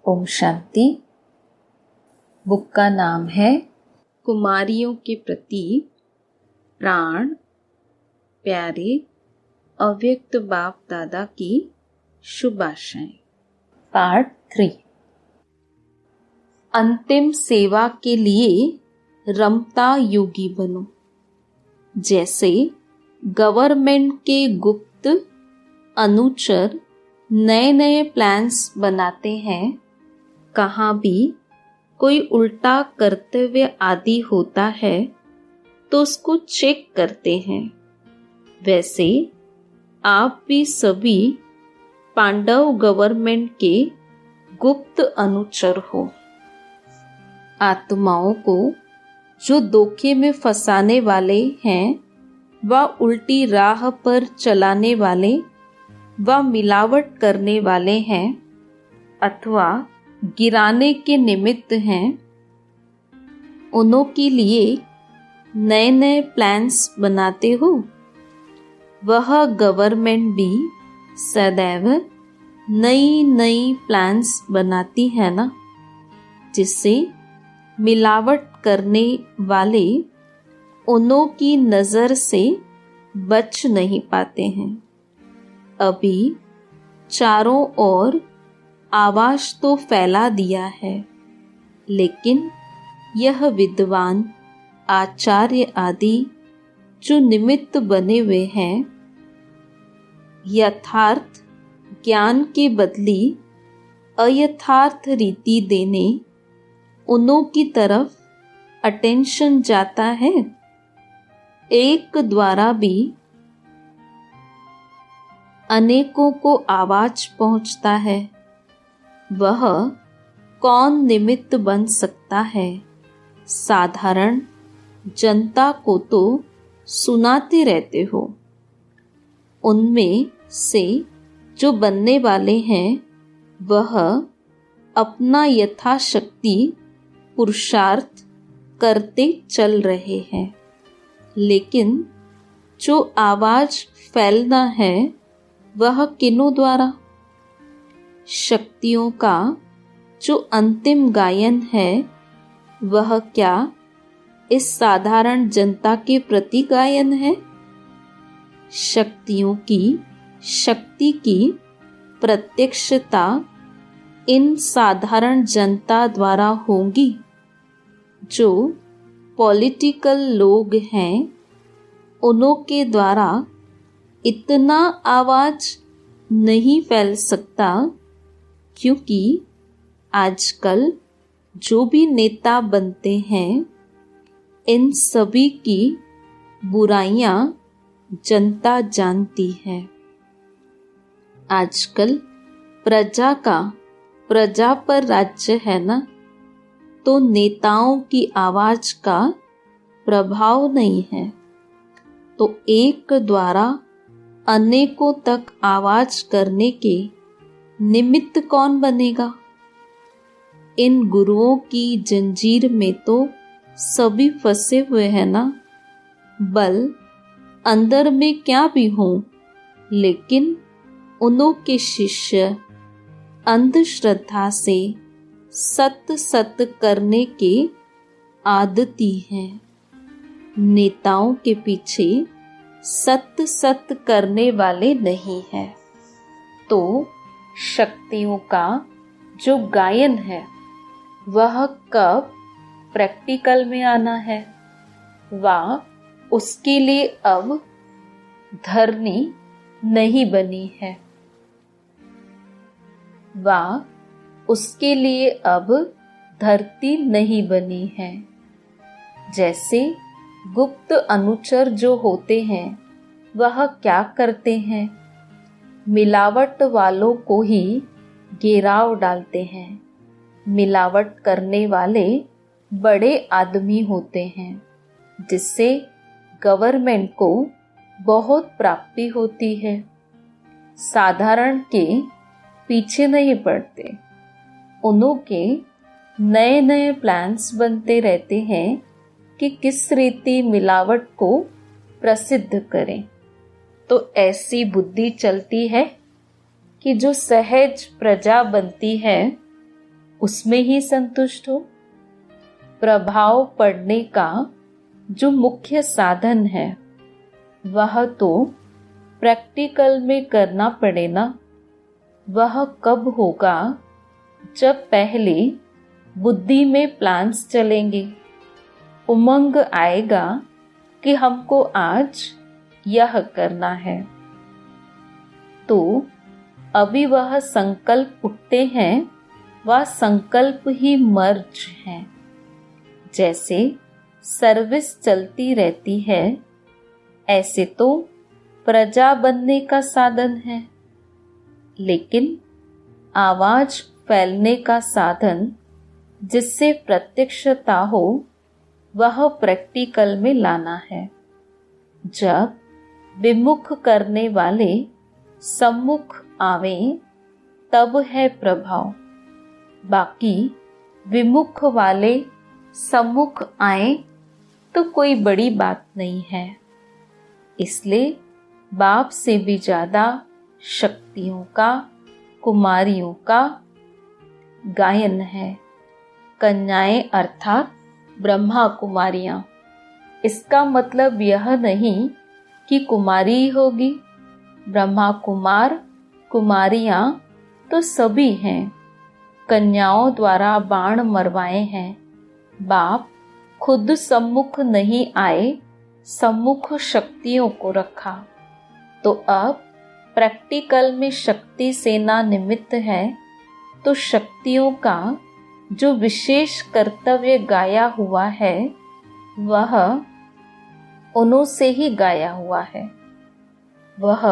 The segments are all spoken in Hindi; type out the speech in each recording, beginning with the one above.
ओम शांति। बुक का नाम है कुमारियों के प्रति प्राण प्यारे अव्यक्त बाप दादा की शुभ आशाएं। पार्ट 3। अंतिम सेवा के लिए रमता योगी बनो। जैसे गवर्नमेंट के गुप्त अनुचर नए नए प्लान्स बनाते हैं, कहाँ भी कोई उल्टा कर्तव्य आदि होता है तो उसको चेक करते हैं। वैसे आप भी सभी पांडव गवर्नमेंट के गुप्त अनुचर हो। आत्माओं को जो धोखे में फंसाने वाले हैं व उल्टी राह पर चलाने वाले व मिलावट करने वाले हैं अथवा गिराने के निमित्त हैं, उन्हों के लिए नए नए प्लान्स बनाते हो। वह गवर्नमेंट भी सदैव नई नई प्लान्स बनाती है ना, जिससे मिलावट करने वाले उन्हों की नज़र से बच नहीं पाते हैं। अभी चारों ओर आवाज तो फैला दिया है, लेकिन यह विद्वान आचार्य आदि जो निमित्त बने हुए हैं, यथार्थ ज्ञान के बदली अयथार्थ रीति देने उन्हों की तरफ अटेंशन जाता है। एक द्वारा भी अनेकों को आवाज पहुंचता है। वह कौन निमित्त बन सकता है? साधारण जनता को तो सुनाते रहते हो। उनमें से जो बनने वाले हैं वह अपना यथाशक्ति पुरुषार्थ करते चल रहे हैं, लेकिन जो आवाज फैलना है वह किन्हों द्वारा? शक्तियों का जो अंतिम गायन है वह क्या इस साधारण जनता के प्रति गायन है? शक्तियों की शक्ति की प्रत्यक्षता इन साधारण जनता द्वारा होगी। जो पॉलिटिकल लोग हैं उन्हों के द्वारा इतना आवाज नहीं फैल सकता, क्योंकि आजकल जो भी नेता बनते हैं इन सभी की बुराइयां जनता जानती है। आजकल प्रजा पर राज्य है ना, तो नेताओं की आवाज का प्रभाव नहीं है, तो एक द्वारा अनेकों तक आवाज करने के निमित्त कौन बनेगा? इन गुरुओं की जंजीर में तो सभी फंसे हुए हैं ना। बल अंदर में क्या भी हो, लेकिन उन्हों के शिष्य अंधश्रद्धा से सत करने के आदती हैं। नेताओं के पीछे सत करने वाले नहीं हैं। तो शक्तियों का जो गायन है वह कब प्रैक्टिकल में आना है? वह उसके लिए अब धरनी नहीं बनी है। वह उसके लिए अब धरती नहीं बनी है। जैसे गुप्त अनुचर जो होते हैं वह क्या करते हैं? मिलावट वालों को ही घेराव डालते हैं। मिलावट करने वाले बड़े आदमी होते हैं, जिससे गवर्नमेंट को बहुत प्राप्ति होती है। साधारण के पीछे नहीं पड़ते। उन्हों के नए नए प्लान्स बनते रहते हैं कि किस रीति मिलावट को प्रसिद्ध करें। तो ऐसी बुद्धि चलती है कि जो सहज प्रजा बनती है उसमें ही संतुष्ट हो। प्रभाव पड़ने का जो मुख्य साधन है वह तो प्रैक्टिकल में करना पड़े ना। वह कब होगा? जब पहले बुद्धि में प्लान्स चलेंगे, उमंग आएगा कि हमको आज यह करना है, तो अभी वह संकल्प उठते हैं, वह संकल्प ही मर्ज हैं। जैसे सर्विस चलती रहती है, ऐसे तो प्रजा बनने का साधन है, लेकिन आवाज फैलने का साधन जिससे प्रत्यक्षता हो वह प्रैक्टिकल में लाना है। जब विमुख करने वाले सम्मुख आवें तब है प्रभाव, बाकी विमुख वाले सम्मुख आए तो कोई बड़ी बात नहीं है। इसलिए बाप से भी ज्यादा शक्तियों का, कुमारियों का गायन है। कन्याएं अर्थात ब्रह्मा कुमारियां। इसका मतलब यह नहीं कि कुमारी ही होगी। ब्रह्मा कुमार, कुमारियां तो सभी हैं। कन्याओं द्वारा बाण मरवाए हैं। बाप खुद सम्मुख नहीं आए, सम्मुख शक्तियों को रखा। तो अब प्रैक्टिकल में शक्ति सेना निमित्त है, तो शक्तियों का जो विशेष कर्तव्य गाया हुआ है वह उन्हों से ही गाया हुआ है। वह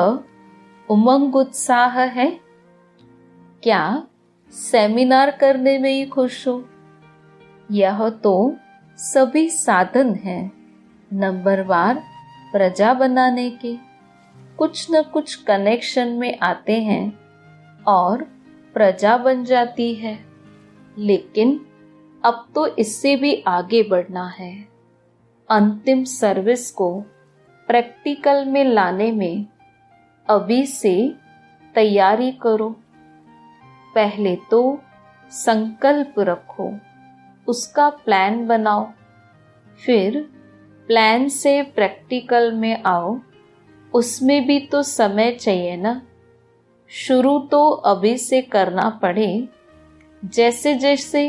उमंग उत्साह है। क्या सेमिनार करने में ही खुश हो? यह तो सभी साधन हैं नंबरवार प्रजा बनाने के। कुछ न कुछ कनेक्शन में आते हैं और प्रजा बन जाती है। लेकिन अब तो इससे भी आगे बढ़ना है। अंतिम सर्विस को प्रैक्टिकल में लाने में अभी से तैयारी करो। पहले तो संकल्प रखो, उसका प्लान बनाओ, फिर प्लान से प्रैक्टिकल में आओ। उसमें भी तो समय चाहिए ना। शुरू तो अभी से करना पड़े। जैसे जैसे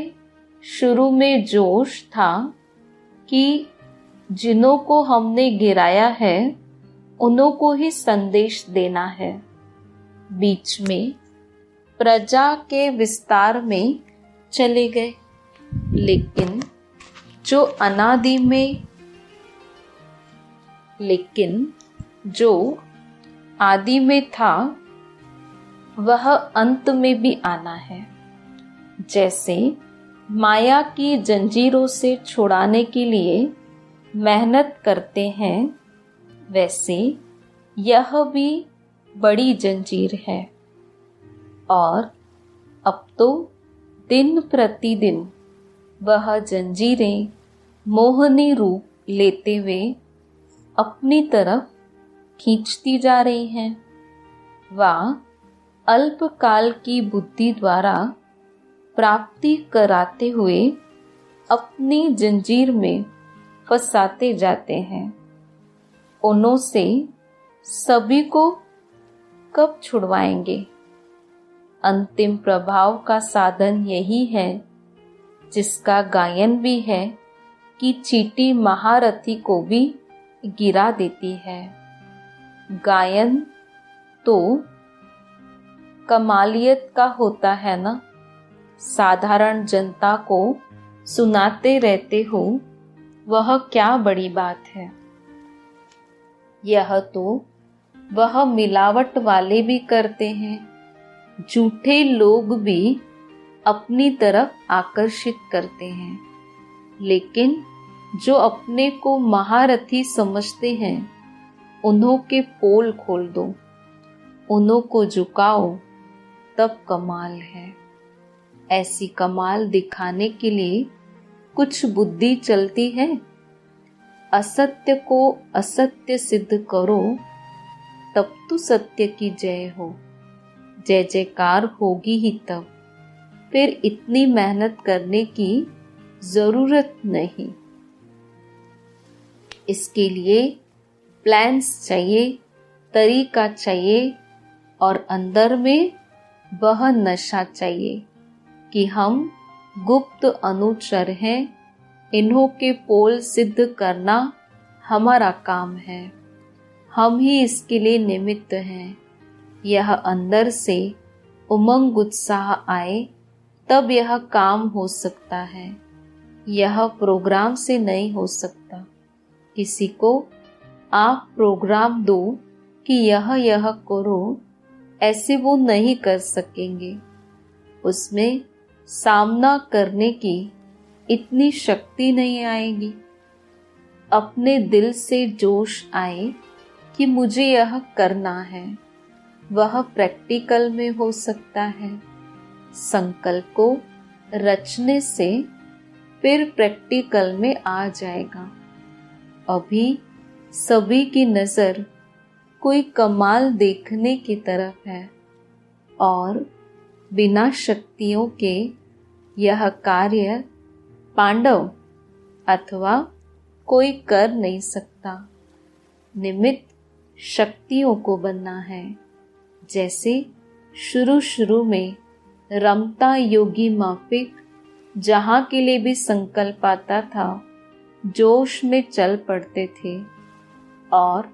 शुरू में जोश था कि जिन्हों को हमने गिराया है उन्हों को ही संदेश देना है। बीच में प्रजा के विस्तार में चले गए, लेकिन जो आदि में था वह अंत में भी आना है। जैसे माया की जंजीरों से छुड़ाने के लिए मेहनत करते हैं, वैसे यह भी बड़ी जंजीर है। और अब तो दिन प्रतिदिन वह जंजीरें मोहनी रूप लेते हुए अपनी तरफ खींचती जा रही हैं। वह अल्पकाल की बुद्धि द्वारा प्राप्ति कराते हुए अपनी जंजीर में फंसाते जाते हैं। उन्हों से सभी को कब छुड़वाएंगे? अंतिम प्रभाव का साधन यही है, जिसका गायन भी है कि चींटी महारथी को भी गिरा देती है। गायन तो कमालियत का होता है ना। साधारण जनता को सुनाते रहते हो, वह क्या बड़ी बात है। यह तो वह मिलावट वाले भी करते हैं। झूठे लोग भी अपनी तरफ आकर्षित करते हैं, लेकिन जो अपने को महारथी समझते हैं उन्हों के पोल खोल दो, उन्हों को झुकाओ, तब कमाल है। ऐसी कमाल दिखाने के लिए कुछ बुद्धि चलती है। असत्य को असत्य सिद्ध करो, तब तो सत्य की जय हो। जय जयकार होगी ही तब। फिर इतनी मेहनत करने की जरूरत नहीं। इसके लिए प्लान्स चाहिए, तरीका चाहिए और अंदर में वह नशा चाहिए कि हम गुप्त अनुचर हैं, इन्हों के पोल सिद्ध करना हमारा काम है, हम ही इसके लिए निमित्त हैं। यह अंदर से उमंग उत्साह आए तब यह काम हो सकता है, यह प्रोग्राम से नहीं हो सकता। किसी को आप प्रोग्राम दो कि यह करो, ऐसे वो नहीं कर सकेंगे। उसमें सामना करने की इतनी शक्ति नहीं आएगी। अपने दिल से जोश आए कि मुझे यह करना है, वह प्रैक्टिकल में हो सकता है। संकल्प को रचने से फिर प्रैक्टिकल में आ जाएगा। अभी सभी की नजर कोई कमाल देखने की तरफ है और बिना शक्तियों के यह कार्य पांडव अथवा कोई कर नहीं सकता। निमित्त शक्तियों को बनना है। जैसे शुरू में रमता योगी माफिक जहाँ के लिए भी संकल्प आता था जोश में चल पड़ते थे और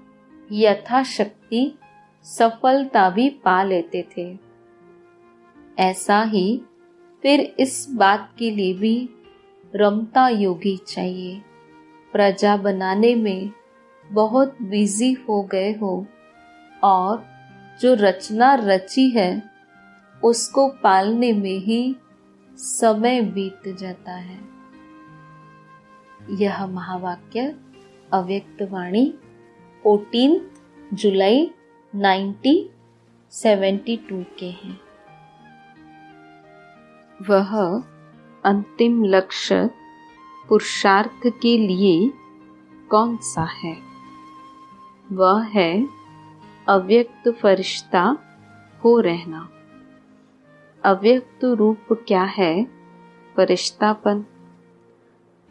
यथाशक्ति सफलता भी पा लेते थे। ऐसा ही फिर इस बात के लिए भी रमता योगी चाहिए। प्रजा बनाने में बहुत बिजी हो गए हो और जो रचना रची है उसको पालने में ही समय बीत जाता है। यह महावाक्य अव्यक्त वाणी 14 जुलाई 1972 के हैं। वह अंतिम लक्ष्य पुरुषार्थ के लिए कौन सा है? वह है अव्यक्त फरिश्ता हो रहना। अव्यक्त रूप क्या है? फरिश्तापन।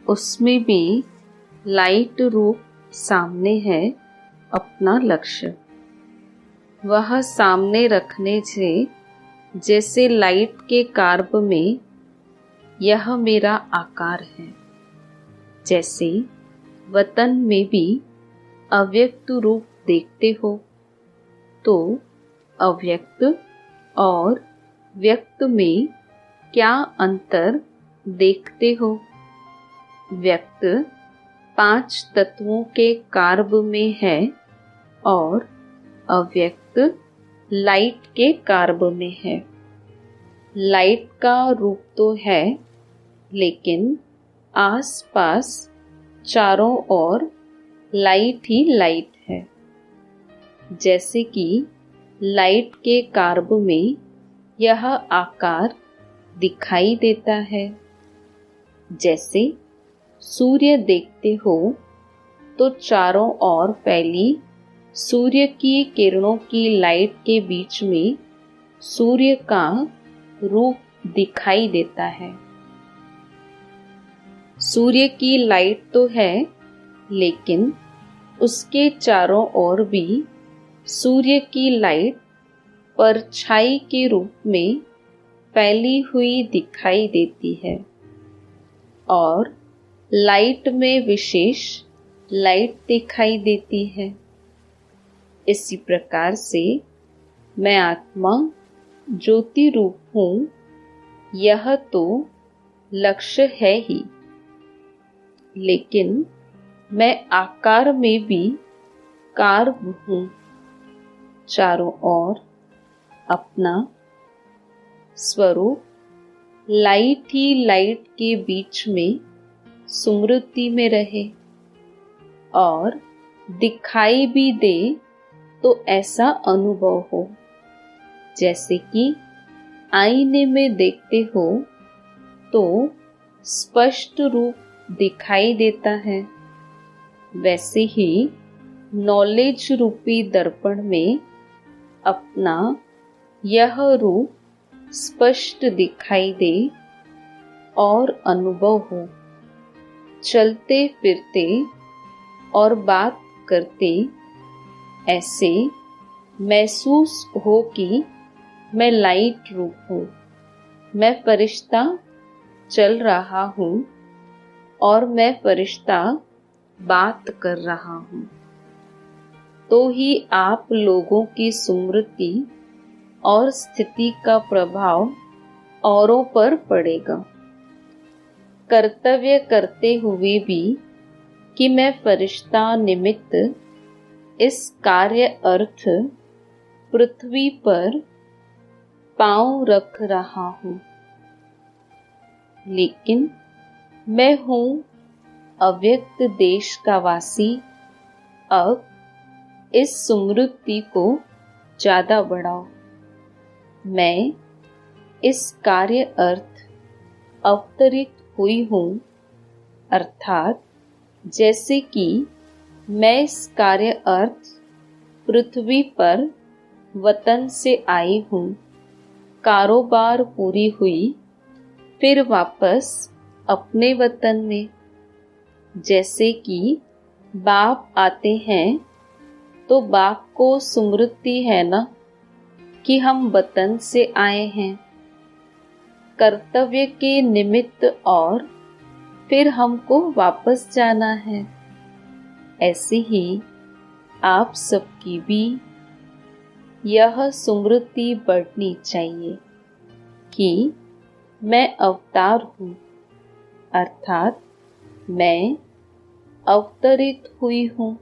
उसमें भी लाइट रूप सामने है अपना लक्ष्य। वह सामने रखने से जैसे लाइट के कार्ब में यह मेरा आकार है, जैसे वतन में भी अव्यक्त रूप देखते हो तो अव्यक्त और व्यक्त में क्या अंतर देखते हो? व्यक्त 5 तत्वों के कार्ब में है और अव्यक्त लाइट के कार्ब में है। लाइट का रूप तो है लेकिन आसपास चारों ओर लाइट ही लाइट है। जैसे कि लाइट के कार्ब में यह आकार दिखाई देता है। जैसे सूर्य देखते हो तो चारों ओर फैली सूर्य की किरणों की लाइट के बीच में सूर्य का रूप दिखाई देता है। सूर्य की लाइट तो है लेकिन उसके चारों ओर भी सूर्य की लाइट परछाई के रूप में फैली हुई दिखाई देती है और लाइट में विशेष लाइट दिखाई देती है। इसी प्रकार से मैं आत्मा ज्योति रूप हूँ, यह तो लक्ष्य है ही, लेकिन मैं आकार में भी कार्ब हूँ। चारों ओर अपना स्वरूप लाइट ही लाइट के बीच में स्मृति में रहे और दिखाई भी दे तो ऐसा अनुभव हो। जैसे कि आईने में देखते हो तो स्पष्ट रूप दिखाई देता है, वैसे ही नॉलेज रूपी दर्पण में अपना यह रूप स्पष्ट दिखाई दे और अनुभव हो। चलते फिरते और बात करते ऐसे महसूस हो कि मैं लाइट रूप हूँ, मैं फरिश्ता चल रहा हूँ और मैं फरिश्ता बात कर रहा हूँ, तो ही आप लोगों की स्मृति और स्थिति का प्रभाव औरों पर पड़ेगा। कर्तव्य करते हुए भी कि मैं फरिश्ता निमित्त इस कार्य अर्थ पृथ्वी पर पांव रख रहा हूँ, लेकिन मैं हूँ अव्यक्त देश का वासी। अब इस स्मृति को ज्यादा बढ़ाओ। मैं इस कार्य अर्थ अवतरित हुई हूँ, अर्थात जैसे कि मैं इस कार्य अर्थ पृथ्वी पर वतन से आई हूँ, कारोबार पूरी हुई, फिर वापस अपने वतन में। जैसे कि बाप आते हैं तो बाप को स्मृति है ना कि हम वतन से आए हैं, कर्तव्य के निमित्त, और फिर हमको वापस जाना है। ऐसे ही आप सबकी भी यह स्मृति बढ़नी चाहिए कि मैं अवतार हूँ, अर्थात मैं अवतरित हुई हूँ।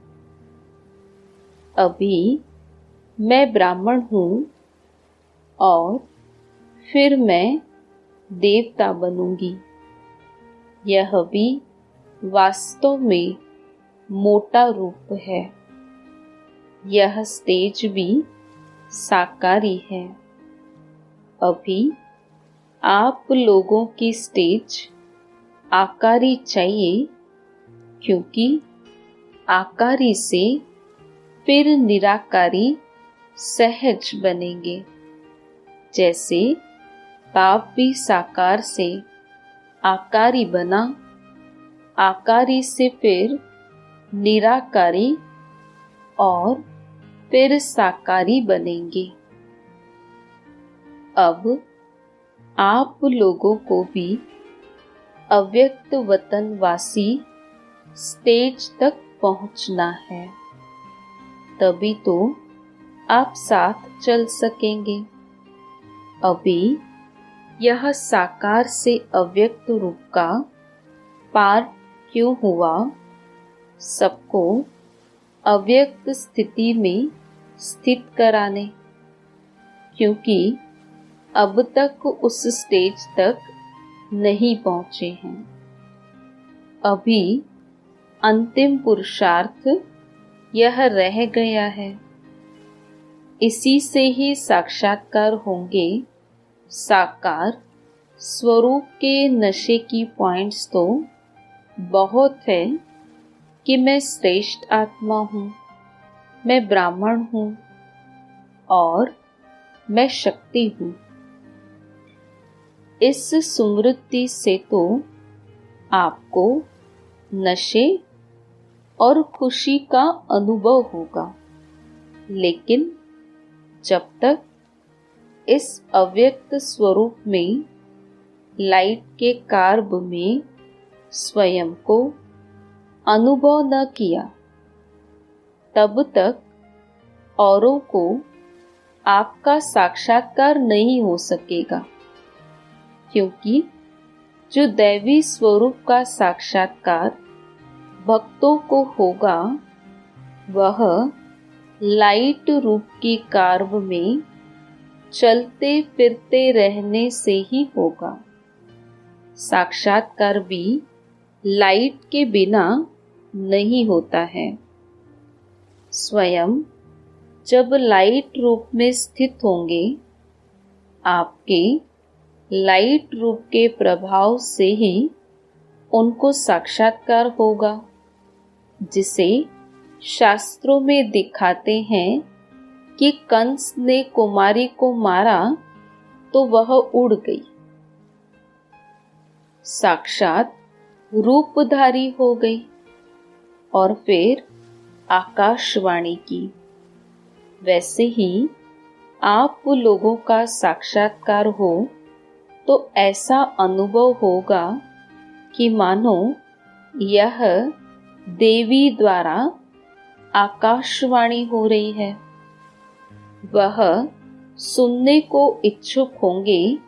अभी मैं ब्राह्मण हूँ और फिर मैं देवता बनूंगी। यह भी वास्तव में मोटा रूप है। यह स्टेज भी साकारी है। अभी आप लोगों की स्टेज आकारी चाहिए, क्योंकि आकारी से फिर निराकारी सहज बनेंगे। जैसे बाप भी साकार से आकारी बना, आकारी से फिर निराकारी और फिर साकारी बनेंगे। अब आप लोगों को भी अव्यक्त वतनवासी स्टेज तक पहुंचना है, तभी तो आप साथ चल सकेंगे। अभी यह साकार से अव्यक्त रूप का पार्ट क्यों हुआ? सबको अव्यक्त स्थिति में स्थित कराने, क्योंकि अब तक उस स्टेज तक नहीं पहुंचे हैं। अभी अंतिम पुरुषार्थ यह रह गया है। इसी से ही साक्षात्कार होंगे। साकार स्वरूप के नशे की पॉइंट्स तो बहुत है कि मैं श्रेष्ठ आत्मा हूँ, मैं ब्राह्मण हूँ और मैं शक्ति हूँ। इस स्मृति से तो आपको नशे और खुशी का अनुभव होगा, लेकिन जब तक इस अव्यक्त स्वरूप में लाइट के कार्ब में स्वयं को अनुभव न किया, तब तक औरों को आपका साक्षात्कार नहीं हो सकेगा। क्योंकि जो दैवी स्वरूप का साक्षात्कार भक्तों को होगा, वह लाइट रूप की कार्ब में चलते फिरते रहने से ही होगा। साक्षात्कार भी लाइट के बिना नहीं होता है। स्वयं जब लाइट रूप में स्थित होंगे, आपके लाइट रूप के प्रभाव से ही उनको साक्षात्कार होगा, जिसे शास्त्रों में दिखाते हैं कि कंस ने कुमारी को मारा तो वह उड़ गई, साक्षात रूपधारी हो गई और फिर आकाशवाणी की। वैसे ही आप लोगों का साक्षात्कार हो तो ऐसा अनुभव होगा कि मानो यह देवी द्वारा आकाशवाणी हो रही है। वह सुनने को इच्छुक होंगे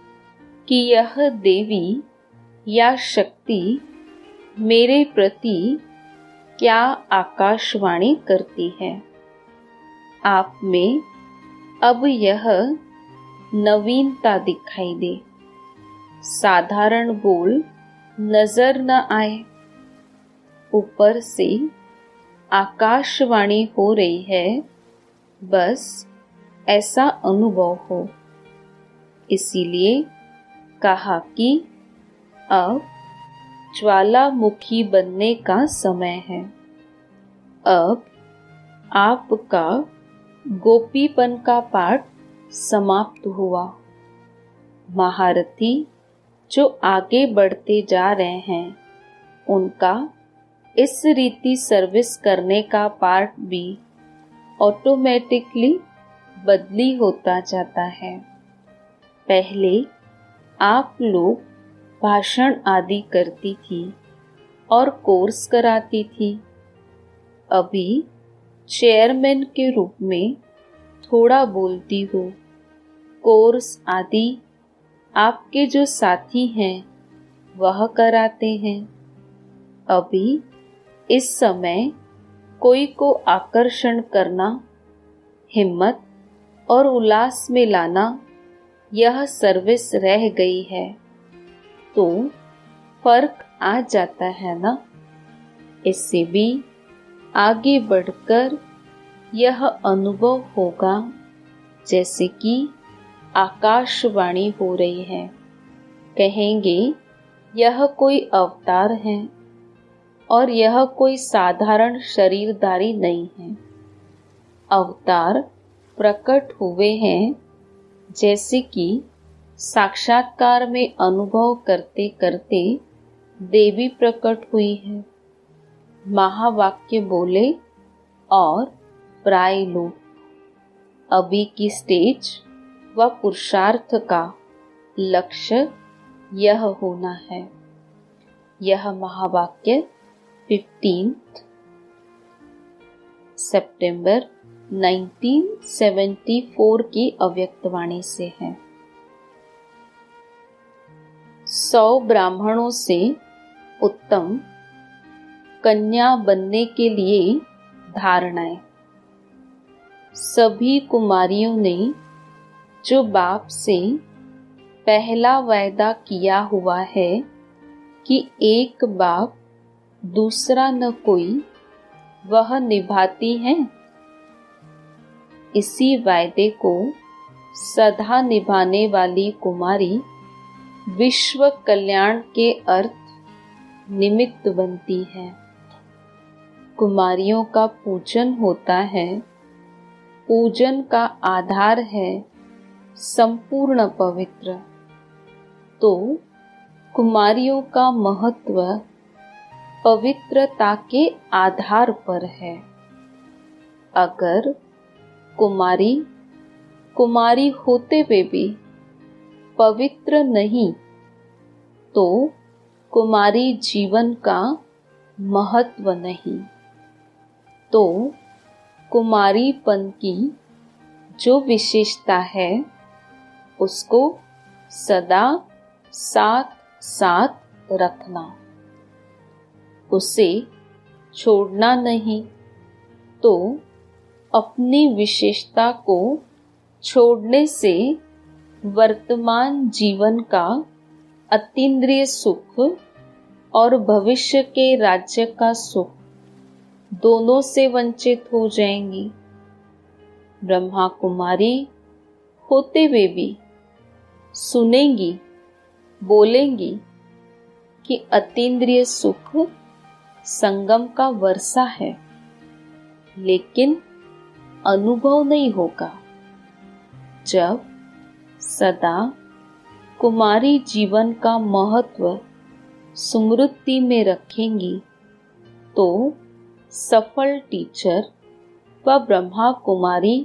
कि यह देवी या शक्ति मेरे प्रति क्या आकाशवाणी करती है। आप में अब यह नवीनता दिखाई दे, साधारण बोल नजर न आए, ऊपर से आकाशवाणी हो रही है, बस ऐसा अनुभव हो। इसीलिए कहा कि अब ज्वालामुखी बनने का समय है। अब आपका गोपीपन का पाठ समाप्त हुआ। महारथी जो आगे बढ़ते जा रहे हैं, उनका इस रीति सर्विस करने का पार्ट भी ऑटोमेटिकली बदली होता जाता है। पहले आप लोग भाषण आदि करती थी और कोर्स कराती थी। अभी चेयरमैन के रूप में थोड़ा बोलती हो। कोर्स आदि आपके जो साथी हैं वह कराते हैं। अभी इस समय कोई को आकर्षण करना, हिम्मत और उल्लास में लाना, यह सर्विस रह गई है। तो फर्क आ जाता है ना। इससे भी आगे बढ़कर यह अनुभव होगा जैसे कि आकाशवाणी हो रही है। कहेंगे यह कोई अवतार है और यह कोई साधारण शरीरधारी नहीं है। अवतार प्रकट हुए हैं, जैसे कि साक्षात्कार में अनुभव करते करते देवी प्रकट हुई है। महावाक्य बोले और प्राय लोग। अभी की स्टेज व पुरुषार्थ का लक्ष्य यह होना है। यह महावाक्य 15 सितंबर 1974 की अव्यक्तवाणी से है। 100 ब्राह्मणों से उत्तम कन्या बनने के लिए धारणाएं। सभी कुमारियों ने जो बाप से पहला वायदा किया हुआ है कि एक बाप दूसरा न कोई, वह निभाती हैं। इसी वायदे को सदा निभाने वाली कुमारी विश्व कल्याण के अर्थ निमित्त बनती है। कुमारियों का पूजन होता है। पूजन का आधार है संपूर्ण पवित्र। तो कुमारियों का महत्व पवित्रता के आधार पर है। अगर कुमारी होते हुए भी पवित्र नहीं, तो कुमारी जीवन का महत्व नहीं। तो कुमारीपन की जो विशेषता है, उसको सदा साथ साथ रखना, उसे छोड़ना नहीं। तो अपनी विशेषता को छोड़ने से वर्तमान जीवन का अतीन्द्रिय सुख और भविष्य के राज्य का सुख दोनों से वंचित हो जाएंगी। ब्रह्मा कुमारी होते हुए भी सुनेंगी, बोलेंगी कि अतीन्द्रिय सुख संगम का वर्षा है, लेकिन अनुभव नहीं होगा। जब सदा कुमारी जीवन का महत्व स्मृति में रखेंगी तो सफल टीचर व ब्रह्मा कुमारी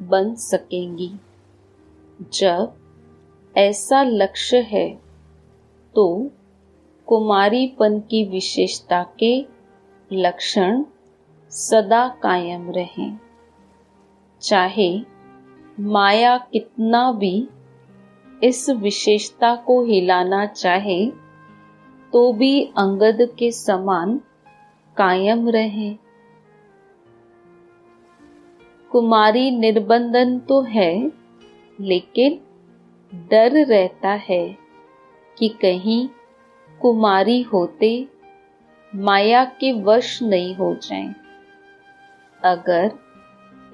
बन सकेंगी। जब ऐसा लक्ष्य है तो कुमारीपन की विशेषता के लक्षण सदा कायम रहें। चाहे माया कितना भी इस विशेषता को हिलाना चाहे तो भी अंगद के समान कायम रहे। कुमारी निर्बंधन तो है, लेकिन डर रहता है कि कहीं कुमारी होते माया के वश नहीं हो जाएं। अगर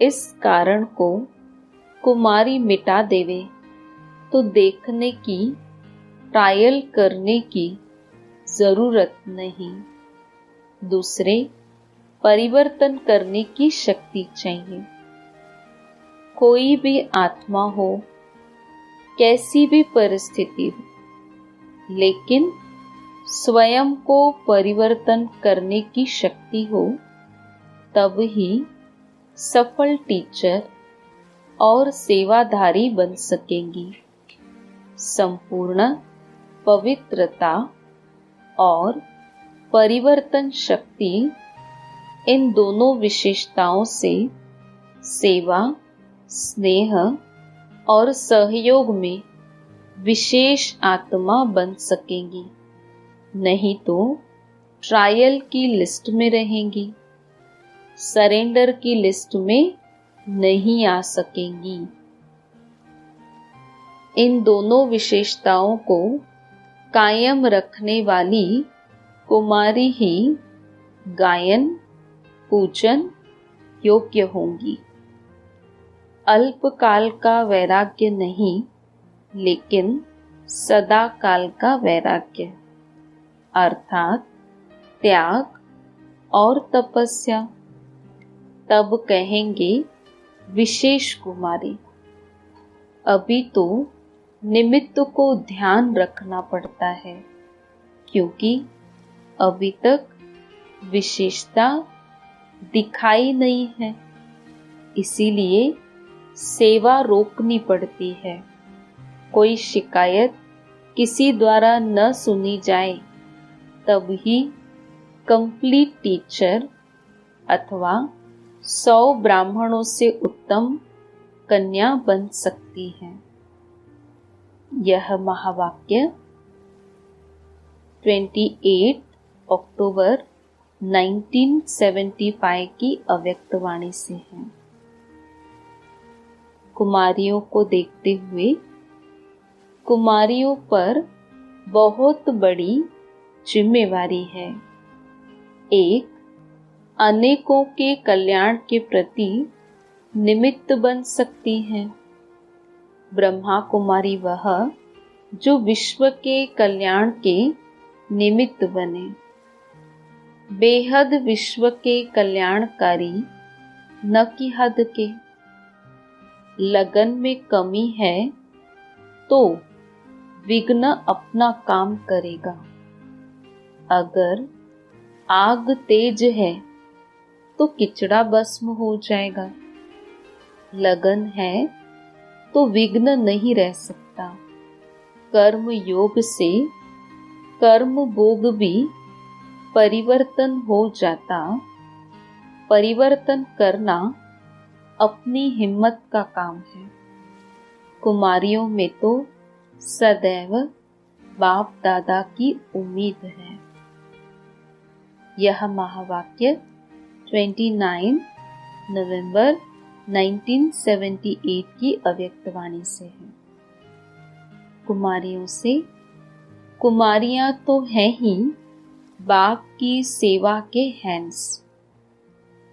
इस कारण को कुमारी मिटा देवे तो देखने की, ट्रायल करने की जरूरत नहीं। दूसरे परिवर्तन करने की शक्ति चाहिए। कोई भी आत्मा हो, कैसी भी परिस्थिति हो, लेकिन स्वयं को परिवर्तन करने की शक्ति हो, तब ही सफल टीचर और सेवाधारी बन सकेंगी। संपूर्ण पवित्रता और परिवर्तन शक्ति इन दोनों विशेषताओं से सेवा, स्नेह और सहयोग में विशेष आत्मा बन सकेंगी। नहीं तो ट्रायल की लिस्ट में रहेंगी, सरेंडर की लिस्ट में नहीं आ सकेंगी। इन दोनों विशेषताओं को कायम रखने वाली कुमारी ही गायन, पूजन योग्य होंगी। अल्पकाल का वैराग्य नहीं, लेकिन सदा काल का वैराग्य, अर्थात त्याग और तपस्या। तब कहेंगे विशेष कुमारी। अभी तो निमित्त को ध्यान रखना पड़ता है, क्योंकि अभी तक विशेषता दिखाई नहीं है। इसीलिए सेवा रोकनी पड़ती है। कोई शिकायत किसी द्वारा न सुनी जाए, तब ही कंप्लीट टीचर अथवा 100 ब्राह्मणों से उत्तम कन्या बन सकती है। यह महावाक्य 28 अक्टूबर 1975 की अव्यक्तवाणी से है। कुमारियों को देखते हुए कुमारियों पर बहुत बड़ी जिम्मेवारी है। एक, अनेकों के कल्याण के प्रति निमित्त बन सकती हैं। ब्रह्मा कुमारी वह जो विश्व के कल्याण के निमित्त बने, बेहद विश्व के कल्याणकारी, न कि हद के। लगन में कमी है तो विघ्न अपना काम करेगा। अगर आग तेज है तो किचड़ा भस्म हो जाएगा। लगन है तो विघ्न नहीं रह सकता। कर्म योग से कर्म भोग भी परिवर्तन हो जाता। परिवर्तन करना अपनी हिम्मत का काम है। कुमारियों में तो सदैव बाप दादा की उम्मीद है। यह महावाक्य 29 नवंबर 1978 की अव्यक्तवाणी से है। कुमारियों से, कुमारियां तो हैं ही बाप की सेवा के हैंड्स।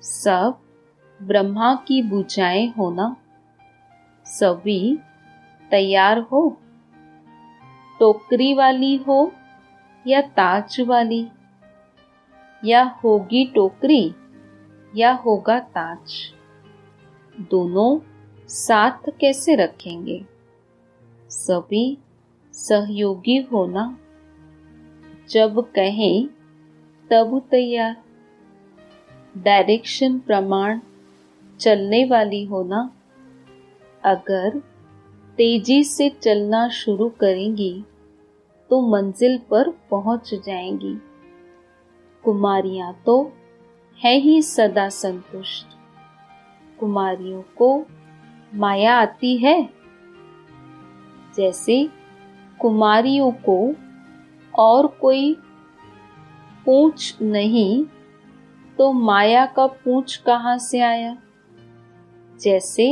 सब ब्रह्मा की भुजाएं होना। सभी तैयार हो, टोकरी वाली हो या ताज वाली, या होगी टोकरी या होगा ताज। दोनों साथ कैसे रखेंगे? सभी सहयोगी होना, जब कहें तब तैयार, डायरेक्शन प्रमाण चलने वाली होना। अगर तेजी से चलना शुरू करेंगी तो मंजिल पर पहुंच जाएंगी। कुमारियां तो है ही सदा संतुष्ट। कुमारियों को माया आती है, जैसे कुमारियों को और कोई पूंछ नहीं तो माया का पूंछ कहाँ से आया। जैसे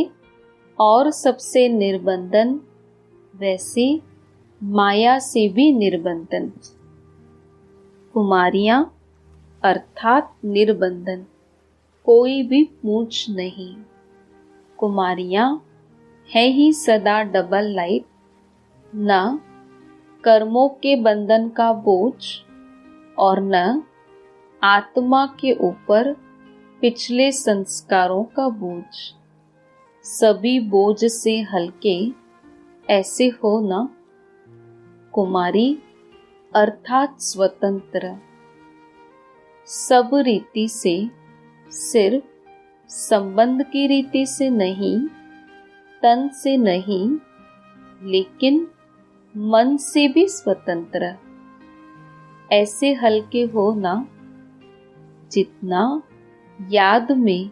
और सबसे निर्बंधन, वैसे माया से भी निर्बंधन। कुमारियां अर्थात निर्बंधन, कोई भी पूंछ नहीं। कुमारियां है ही सदा डबल लाइट, न कर्मों के बंधन का बोझ और न आत्मा के ऊपर पिछले संस्कारों का बोझ। सभी बोझ से हल्के ऐसे हो न। कुमारी अर्थात स्वतंत्र, सब रीति से, सिर्फ संबंध की रीति से नहीं, तन से नहीं, लेकिन मन से भी स्वतंत्र। ऐसे हल्के हो ना, जितना याद में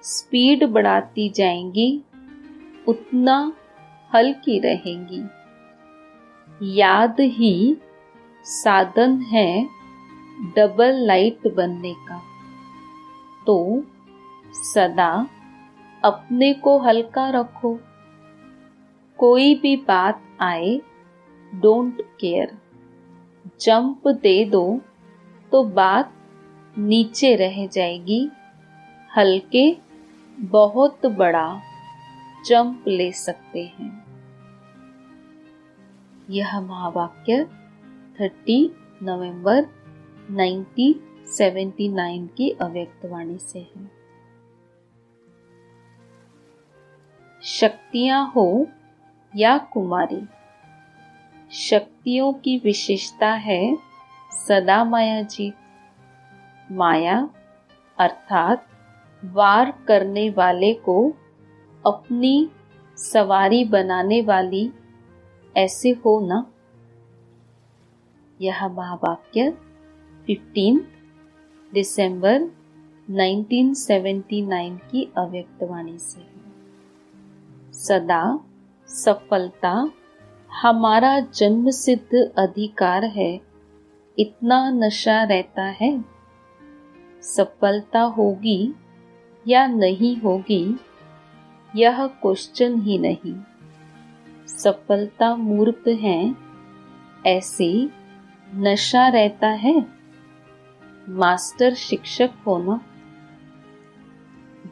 स्पीड बढ़ाती जाएंगी उतना हल्की रहेंगी। याद ही साधन है डबल लाइट बनने का। तो सदा अपने को हल्का रखो। कोई भी बात आए, डोंट केयर। जंप दे दो तो बात नीचे रह जाएगी। हल्के बहुत बड़ा जंप ले सकते हैं। यह महावाक्य 30 नवंबर 1979 की अव्यक्तवाणी से है। शक्तियां हो या कुमारी, शक्तियों की विशेषता है सदा मायाजीत। माया अर्थात वार करने वाले को अपनी सवारी बनाने वाली, ऐसे हो ना। यह महावाक्य 15 दिसंबर 1979 की अव्यक्तवाणी से है। सदा सफलता हमारा जन्म सिद्ध अधिकार है, इतना नशा रहता है। सफलता होगी या नहीं होगी यह क्वेश्चन ही नहीं। सफलता मूर्त है, ऐसे नशा रहता है। मास्टर शिक्षक होना,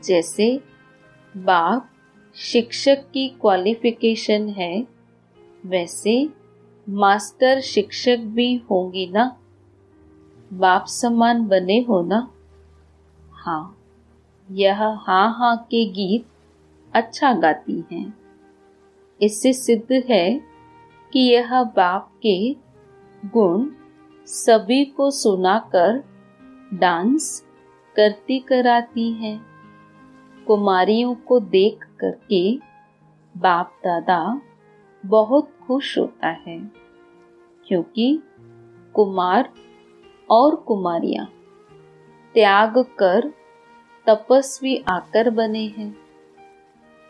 जैसे बाप शिक्षक की क्वालिफिकेशन है, वैसे मास्टर शिक्षक भी होंगी ना। बाप समान बने हो ना। हाँ, यह हाँ हाँ के गीत अच्छा गाती हैं। इससे सिद्ध है कि यह बाप के गुण सभी को सुनाकर डांस करती कराती हैं। कुमारियों को देख करके बाप दादा बहुत खुश होता है, क्योंकि कुमार और कुमारियां त्याग कर तपस्वी आकर बने हैं।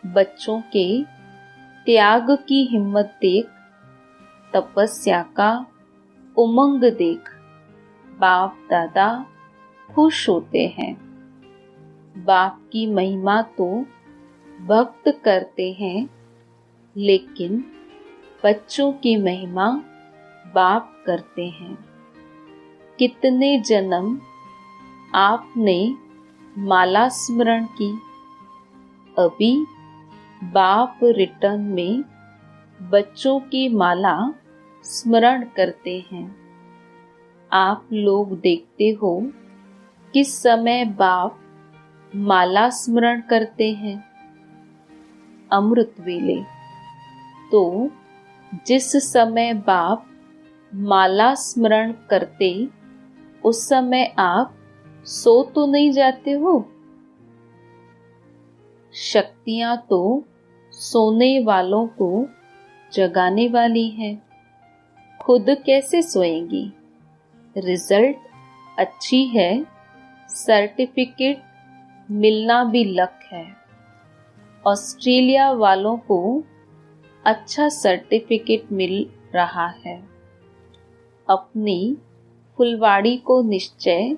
बच्चों के त्याग की हिम्मत देख, तपस्या का उमंग देख बाप दादा खुश होते हैं। बाप की महिमा तो भक्त करते हैं, लेकिन बच्चों की महिमा बाप करते हैं। कितने जन्म आपने माला स्मरण की, अभी बाप रिटर्न में बच्चों की माला स्मरण करते हैं। आप लोग देखते हो किस समय बाप माला स्मरण करते हैं। अमृत वेले तो जिस समय बाप माला स्मरण करते उस समय आप सो तो नहीं जाते हो? शक्तियां तो सोने वालों को जगाने वाली हैं, खुद कैसे सोएंगी? रिजल्ट अच्छी है, सर्टिफिकेट मिलना भी लक है। ऑस्ट्रेलिया वालों को अच्छा सर्टिफिकेट मिल रहा है। अपनी फुलवाड़ी को निश्चय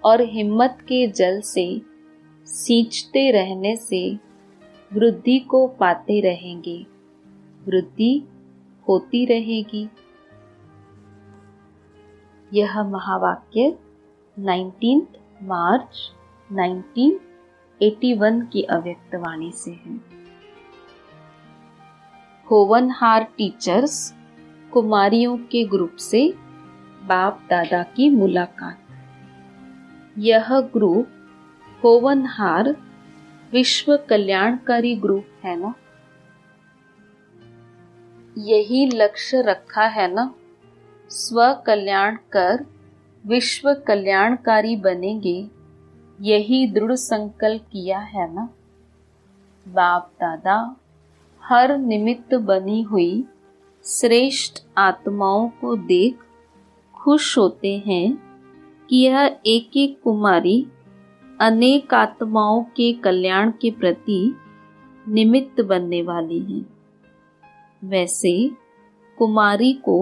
और हिम्मत के जल से सींचते रहने से वृद्धि को पाते रहेंगे, वृद्धि होती रहेगी। यह महावाक्य 19 मार्च 1981 की अव्यक्त वाणी से है। होवनहार टीचर्स कुमारियों के ग्रुप से बाप दादा की मुलाकात। यह ग्रुप होवनहार विश्व कल्याणकारी ग्रुप है ना? यही लक्ष्य रखा है ना? स्व कल्याण कर विश्व कल्याणकारी बनेंगे, यही दृढ़ संकल्प किया है ना? बाप दादा हर निमित्त बनी हुई श्रेष्ठ आत्माओं को देख खुश होते हैं कि यह एक एक कुमारी अनेक आत्माओं के कल्याण के प्रति निमित्त बनने वाली है। वैसे कुमारी को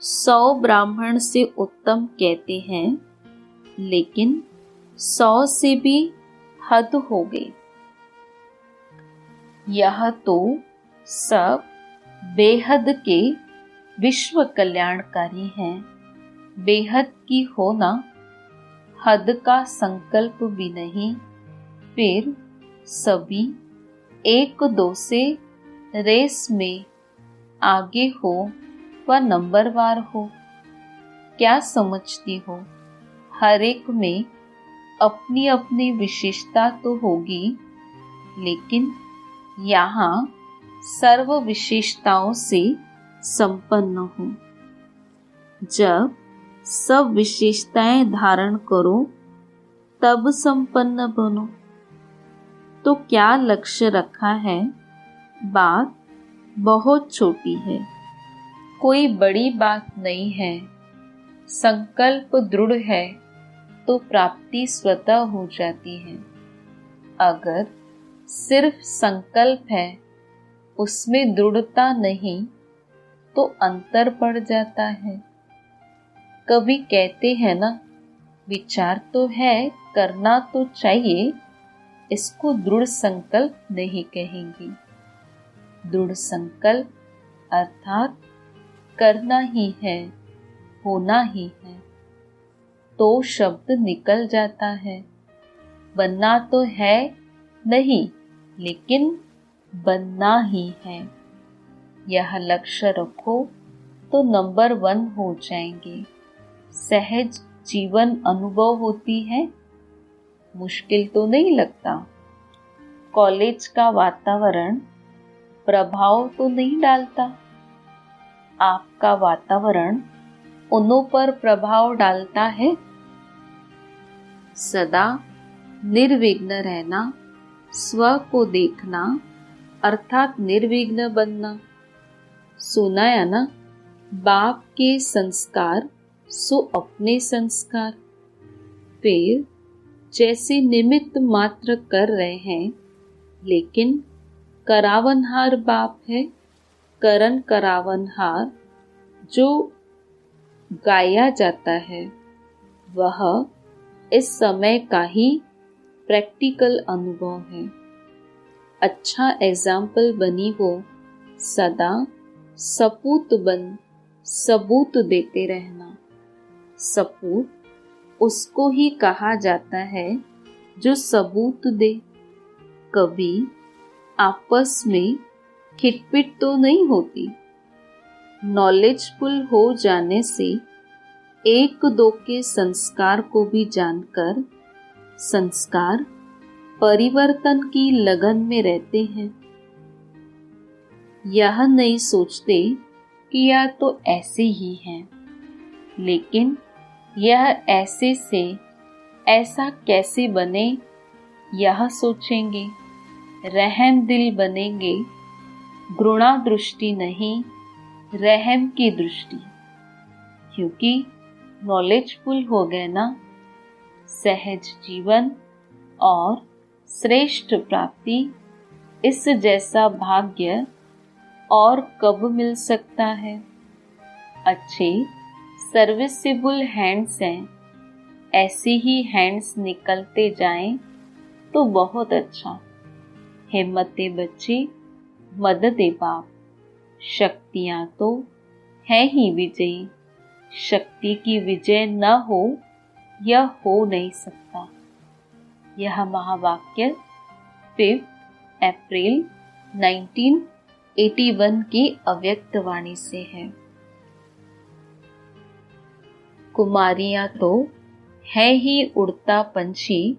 100 ब्राह्मण से उत्तम कहते हैं, लेकिन 100 से भी हद हो गई। यह तो सब बेहद के विश्व कल्याणकारी हैं। बेहद की होना हद का संकल्प भी नहीं, फिर सभी एक दो से रेस में आगे हो व नंबरवार हो। क्या समझती हो? हर एक में अपनी अपनी विशेषता तो होगी, लेकिन यहाँ सर्व विशेषताओं से संपन्न हो। जब सब विशेषताएं धारण करो तब संपन्न बनो। तो क्या लक्ष्य रखा है? बात बहुत छोटी है, कोई बड़ी बात नहीं है। संकल्प दृढ़ है तो प्राप्ति स्वतः हो जाती है। अगर सिर्फ संकल्प है, उसमें दृढ़ता नहीं, तो अंतर पड़ जाता है। कभी कहते हैं ना, विचार तो है, करना तो चाहिए, इसको दृढ़ संकल्प नहीं कहेंगे। दृढ़ संकल्प अर्थात करना ही है, होना ही है। तो शब्द निकल जाता है। बनना तो है नहीं, लेकिन बनना ही है। यह लक्ष्य रखो तो नंबर 1 हो जाएंगे। सहज जीवन अनुभव होती है, मुश्किल तो नहीं लगता। कॉलेज का वातावरण प्रभाव तो नहीं डालता। आपका वातावरण उन्हों पर प्रभाव डालता है। सदा निर्विघ्न रहना, स्व को देखना अर्थात निर्विघ्न बनना। सुनाया ना, बाप के संस्कार सो अपने संस्कार। फिर जैसे निमित्त मात्र कर रहे हैं, लेकिन करावनहार बाप है। करण करावनहार जो गाया जाता है, वह इस समय का ही प्रैक्टिकल अनुभव है। अच्छा एग्जाम्पल बनी हो, सदा सपूत बन सबूत देते रहना। सपूत उसको ही कहा जाता है जो सबूत दे। कभी आपस में खिटपिट तो नहीं होती। नॉलेजफुल हो जाने से एक दो के संस्कार को भी जानकर संस्कार परिवर्तन की लगन में रहते हैं। यह नहीं सोचते कि यह तो ऐसे ही हैं, लेकिन यह ऐसे से ऐसा कैसे बने यह सोचेंगे, रहम दिल बनेंगे, घृणा दृष्टि नहीं, रहम की दृष्टि, क्योंकि नॉलेजफुल हो गए ना। सहज जीवन और श्रेष्ठ प्राप्ति, इस जैसा भाग्य और कब मिल सकता है। अच्छे सर्विसेबल हैंड्स हैं, ऐसे ही हैंड्स निकलते जाएं तो बहुत अच्छा। हिम्मते बच्चे, मददे बाप, शक्तियां तो है ही विजयी, शक्ति की विजय न हो यह हो नहीं सकता। यह महावाक्य 5 अप्रैल 1981 की अव्यक्त वाणी से है। कुमारियां तो है ही उड़ता पंछी,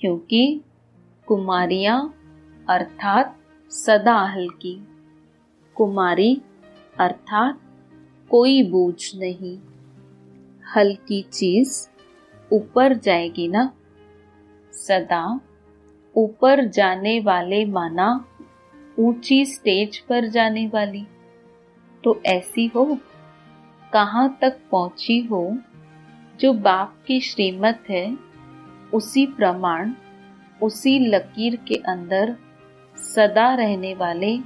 क्योंकि कुमारियां अर्थात सदा हल्की, कुमारी अर्थात कोई बोझ नहीं। हल्की चीज ऊपर जाएगी ना, सदा ऊपर जाने वाले माना ऊंची स्टेज पर जाने वाली। तो ऐसी हो, कहाँ तक पहुंची हो, जो बाप की श्रीमत है उसी प्रमाण, उसी लकीर के अंदर सदा रहने वाले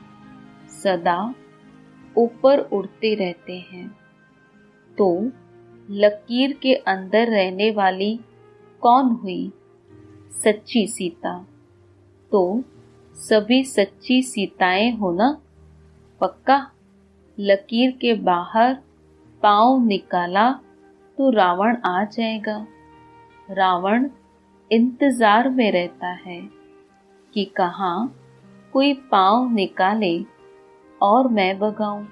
सदा ऊपर उड़ते रहते हैं। तो लकीर के अंदर रहने वाली कौन हुई? सच्ची सीता। तो सभी सच्ची सीताएं हो ना? पक्का। लकीर के बाहर पांव निकाला तो रावण आ जाएगा। रावण इंतजार में रहता है कि कहाँ कोई पांव निकाले और मैं भगाऊं।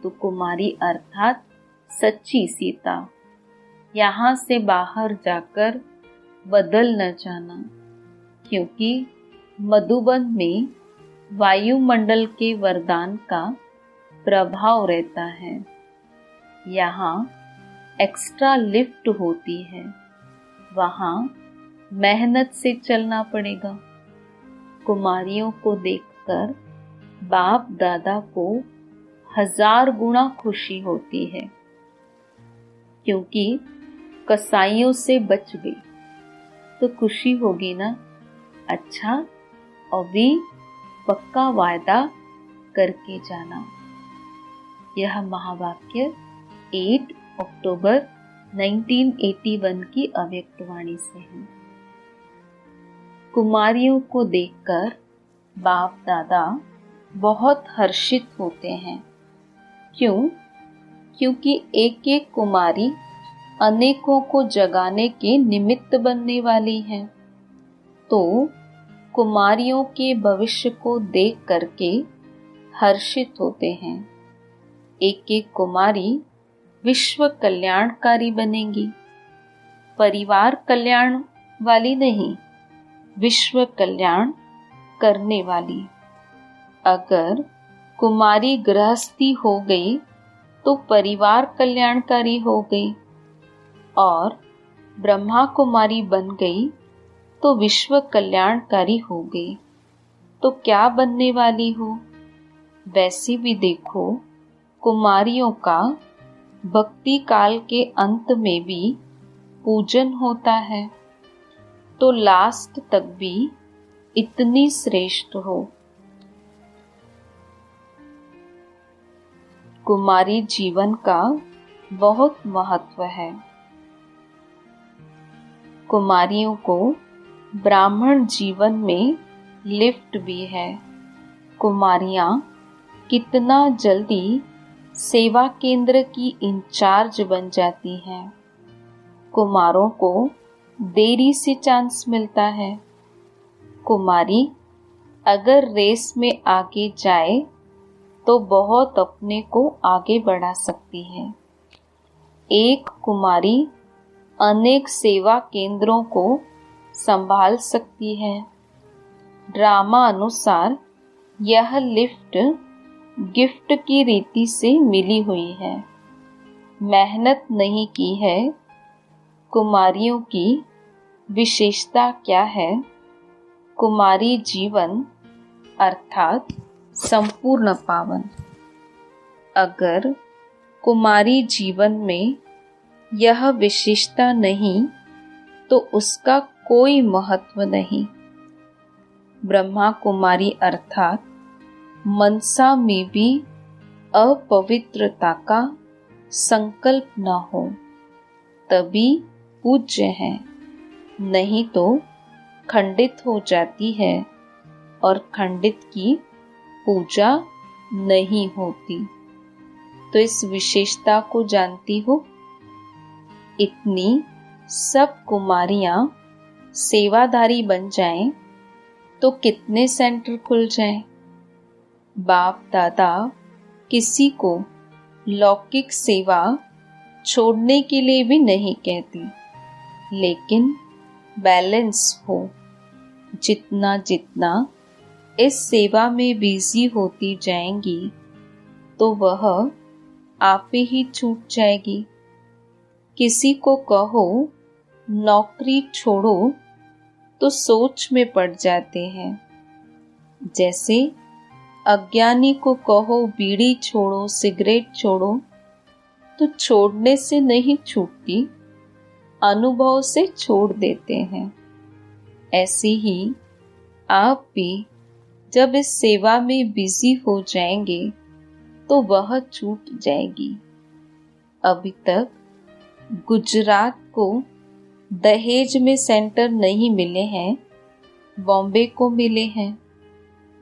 तो कुमारी अर्थात सच्ची सीता, यहाँ से बाहर जाकर बदल न जाना, क्योंकि मधुबन में वायुमंडल के वरदान का प्रभाव रहता है। यहाँ एक्स्ट्रा लिफ्ट होती है, वहाँ मेहनत से चलना पड़ेगा। कुमारियों को देखकर बाप दादा को 1000 गुना खुशी होती है, क्योंकि कसाईयों से बच गई तो खुशी होगी ना। अच्छा, अभी पक्का वायदा करके जाना। यह महावाक्य 8 अक्टूबर 1981 की अव्यक्त वाणी से है। कुमारियों को देखकर बाप दादा बहुत हर्षित होते हैं। क्यों? क्योंकि एक एक कुमारी अनेकों को जगाने के निमित्त बनने वाली है। तो कुमारियों के भविष्य को देख करके हर्षित होते हैं। एक एक कुमारी विश्व कल्याणकारी बनेंगी, परिवार कल्याण वाली नहीं, विश्व कल्याण करने वाली। अगर कुमारी गृहस्थी हो गई तो परिवार कल्याणकारी हो गई, और ब्रह्मा कुमारी बन गई तो विश्व कल्याणकारी हो गई। तो क्या बनने वाली हो? वैसे भी देखो, कुमारियों का भक्ति काल के अंत में भी पूजन होता है, तो लास्ट तक भी इतनी श्रेष्ठ हो। कुमारी जीवन का बहुत महत्व है। कुमारियों को ब्राह्मण जीवन में लिफ्ट भी है। कुमारियां कितना जल्दी सेवा केंद्र की इंचार्ज बन जाती हैं। कुमारों को देरी से चांस मिलता है। कुमारी अगर रेस में आगे जाए तो बहुत अपने को आगे बढ़ा सकती है। एक कुमारी अनेक सेवा केंद्रों को संभाल सकती है। ड्रामा अनुसार यह लिफ्ट गिफ्ट की रीति से मिली हुई है, मेहनत नहीं की है। कुमारियों की विशेषता क्या है? कुमारी जीवन अर्थात संपूर्ण पावन। अगर कुमारी जीवन में यह विशेषता नहीं तो उसका कोई महत्व नहीं। ब्रह्मा कुमारी अर्थात मनसा में भी अपवित्रता का संकल्प न हो तभी पूज्य है, नहीं तो खंडित हो जाती है और खंडित की पूजा नहीं होती। तो इस विशेषता को जानती हो? इतनी सब कुमारियां सेवादारी बन जाएं तो कितने सेंटर खुल जाएं। बाप दादा किसी को लौकिक सेवा छोड़ने के लिए भी नहीं कहती, लेकिन बैलेंस हो। जितना जितना इस सेवा में बिजी होती जाएंगी तो वह आप ही छूट जाएगी। किसी को कहो नौकरी छोड़ो तो सोच में पड़ जाते हैं। जैसे अज्ञानी को कहो बीड़ी छोड़ो, सिगरेट छोड़ो, तो छोड़ने से नहीं छूटती, अनुभव से छोड़ देते हैं। ऐसे ही आप भी जब इस सेवा में बिजी हो जाएंगे तो वह छूट जाएगी। अभी तक गुजरात को दहेज में सेंटर नहीं मिले हैं, बॉम्बे को मिले हैं।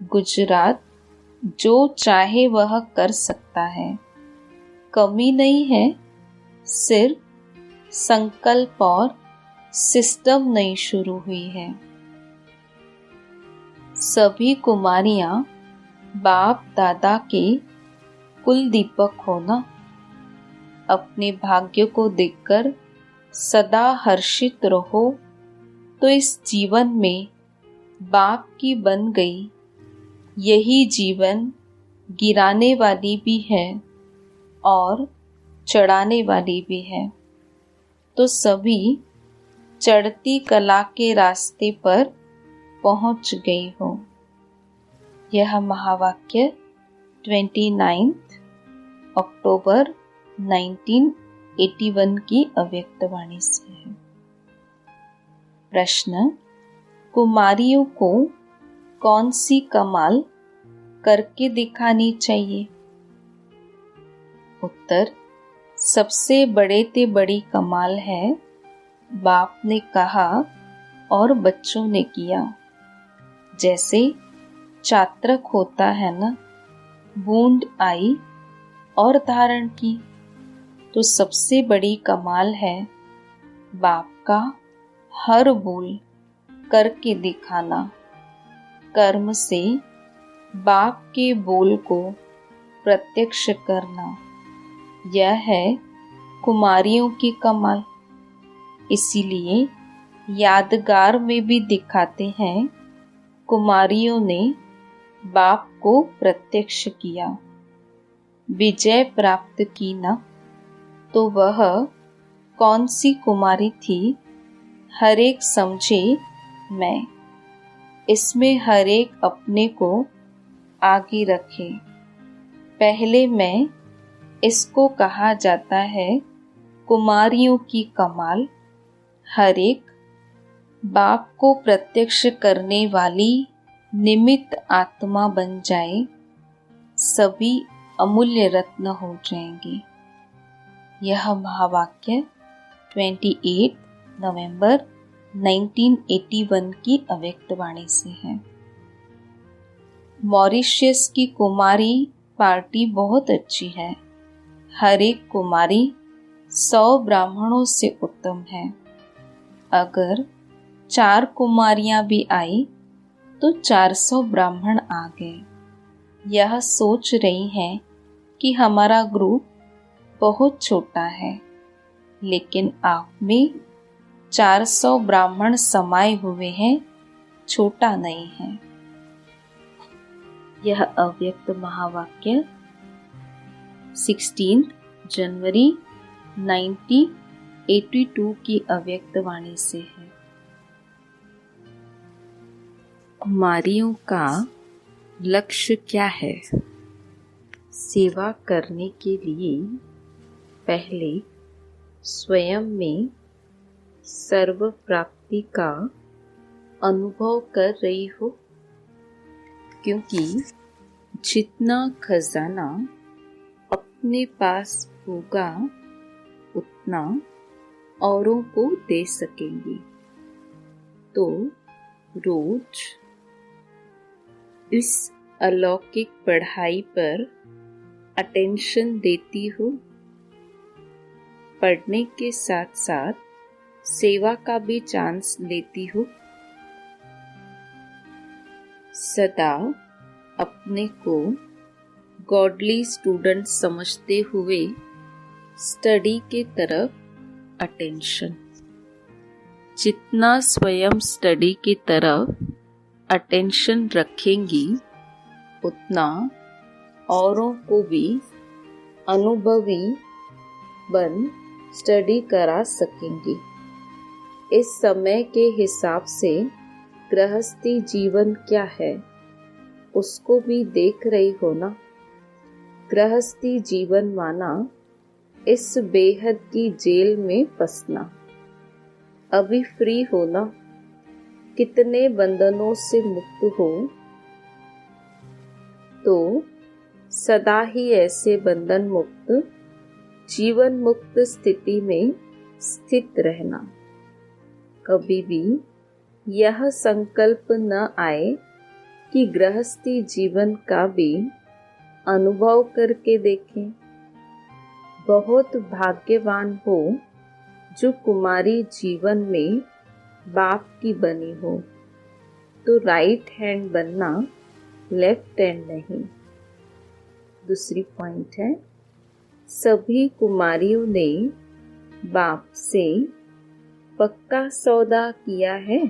गुजरात जो चाहे वह कर सकता है, कमी नहीं है, सिर्फ संकल्प और सिस्टम नहीं शुरू हुई है। सभी कुमारियां बाप दादा के कुल दीपक होना। अपने भाग्य को देखकर सदा हर्षित रहो तो इस जीवन में बाप की बन गई। यही जीवन गिराने वाली भी है और चढ़ाने वाली भी है। तो सभी चढ़ती कला के रास्ते पर पहुंच गई हो। यह महावाक्य 29 अक्टूबर 1981 की अव्यक्त वाणी से है। प्रश्न: कुमारियों को कौन सी कमाल करके दिखानी चाहिए? उत्तर: सबसे बड़े ते बड़ी कमाल है, बाप ने कहा और बच्चों ने किया। जैसे चात्रक होता है ना, बूंद आई और धारण की, तो सबसे बड़ी कमाल है बाप का हर बोल करके दिखाना। कर्म से बाप के बोल को प्रत्यक्ष करना, यह है कुमारियों की कमाल। इसीलिए यादगार में भी दिखाते हैं, कुमारियों ने बाप को प्रत्यक्ष किया, विजय प्राप्त की न। तो वह कौन सी कुमारी थी? हर एक समझे मैं, इसमें हर एक अपने को आगे रखे। पहले मैं, इसको कहा जाता है कुमारियों की कमाल। हर एक बाप को प्रत्यक्ष करने वाली निमित्त आत्मा बन जाए, सभी अमूल्य रत्न हो जाएंगे। यह महावाक्य 28 नवंबर 1981 की अव्यक्त वाणी से है। मॉरिशस की कुमारी पार्टी बहुत अच्छी है। हर एक कुमारी 100 ब्राह्मणों से उत्तम है। अगर 4 कुमारियां भी आई तो 400 ब्राह्मण आ गए। यह सोच रही हैं कि हमारा ग्रुप बहुत छोटा है, लेकिन आप में 400 ब्राह्मण समाये हुए हैं, छोटा नहीं है। यह अव्यक्त महावाक्य 16 जनवरी 1982 की अव्यक्त वाणी से है। कुमारियों का लक्ष्य क्या है? सेवा करने के लिए पहले स्वयं में सर्व प्राप्ति का अनुभव कर रही हो, क्योंकि जितना खजाना अपने पास होगा उतना औरों को दे सकेंगी। तो रोज इस अलौकिक पढ़ाई पर अटेंशन देती हो। पढ़ने के साथ साथ सेवा का भी चांस लेती हो। सदा अपने को गॉडली स्टूडेंट समझते हुए स्टडी के तरफ अटेंशन। जितना स्वयं स्टडी की तरफ अटेंशन रखेंगी उतना औरों को भी अनुभवी बन स्टडी करा सकेंगी। इस समय के हिसाब से गृहस्थी जीवन क्या है उसको भी देख रही हो ना। गृहस्थी जीवन माना इस बेहद की जेल में फंसना। अभी फ्री हो ना, कितने बंधनों से मुक्त हो, तो सदा ही ऐसे बंधन मुक्त जीवन मुक्त स्थिति में स्थित रहना। कभी भी यह संकल्प न आए कि गृहस्थी जीवन का भी अनुभव करके देखें। बहुत भाग्यवान हो जो कुमारी जीवन में बाप की बनी हो। तो राइट हैंड बनना, लेफ्ट हैंड नहीं। दूसरी पॉइंट है, सभी कुमारियों ने बाप से पक्का सौदा किया है।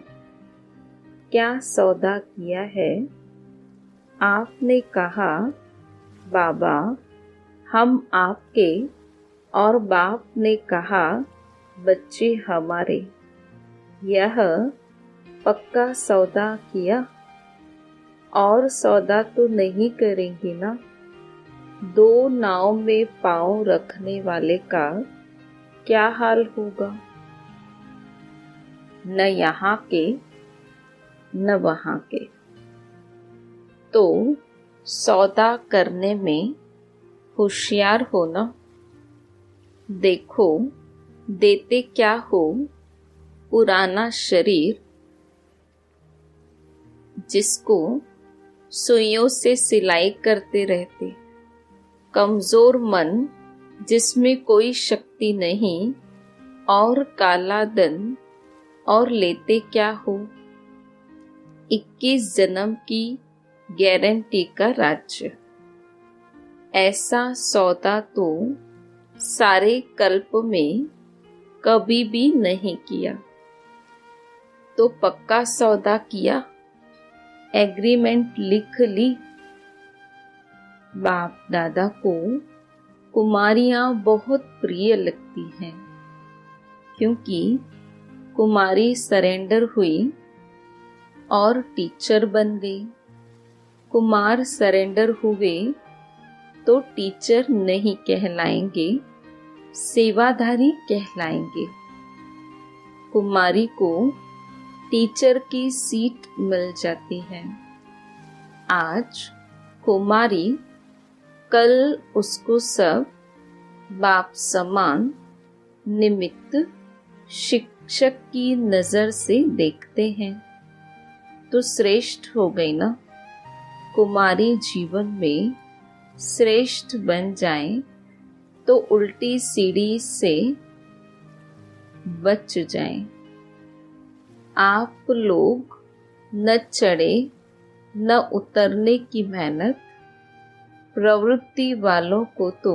क्या सौदा किया है? आपने कहा, बाबा हम आपके, और बाप ने कहा, बच्चे हमारे। यह पक्का सौदा किया। और सौदा तो नहीं करेंगी ना। दो नाव में पांव रखने वाले का क्या हाल होगा? न यहाँ के न वहाँ के। तो सौदा करने में होशियार हो ना। देखो देते क्या हो, पुराना शरीर जिसको सुइयों से सिलाई करते रहते, कमजोर मन जिसमें कोई शक्ति नहीं, और काला धन, और लेते क्या हो 21 जन्म की गारंटी का राज्य। ऐसा सौदा तो सारे कल्प में कभी भी नहीं किया। तो पक्का सौदा किया, एग्रीमेंट लिख ली। बाप दादा को कुमारियां बहुत प्रिय लगती हैं, क्योंकि कुमारी सरेंडर हुई और टीचर बन गई। कुमार सरेंडर हुए तो टीचर नहीं कहलाएंगे, सेवाधारी कहलाएंगे। कुमारी को टीचर की सीट मिल जाती है। आज कुमारी, कल उसको सब बाप समान निमित्त शिक्षक की नजर से देखते हैं। तो श्रेष्ठ हो गई ना। कुमारी जीवन में श्रेष्ठ बन जाएं तो उल्टी सीढ़ी से बच जाएं। आप लोग न चढ़े न उतरने की मेहनत, प्रवृत्ति वालों को तो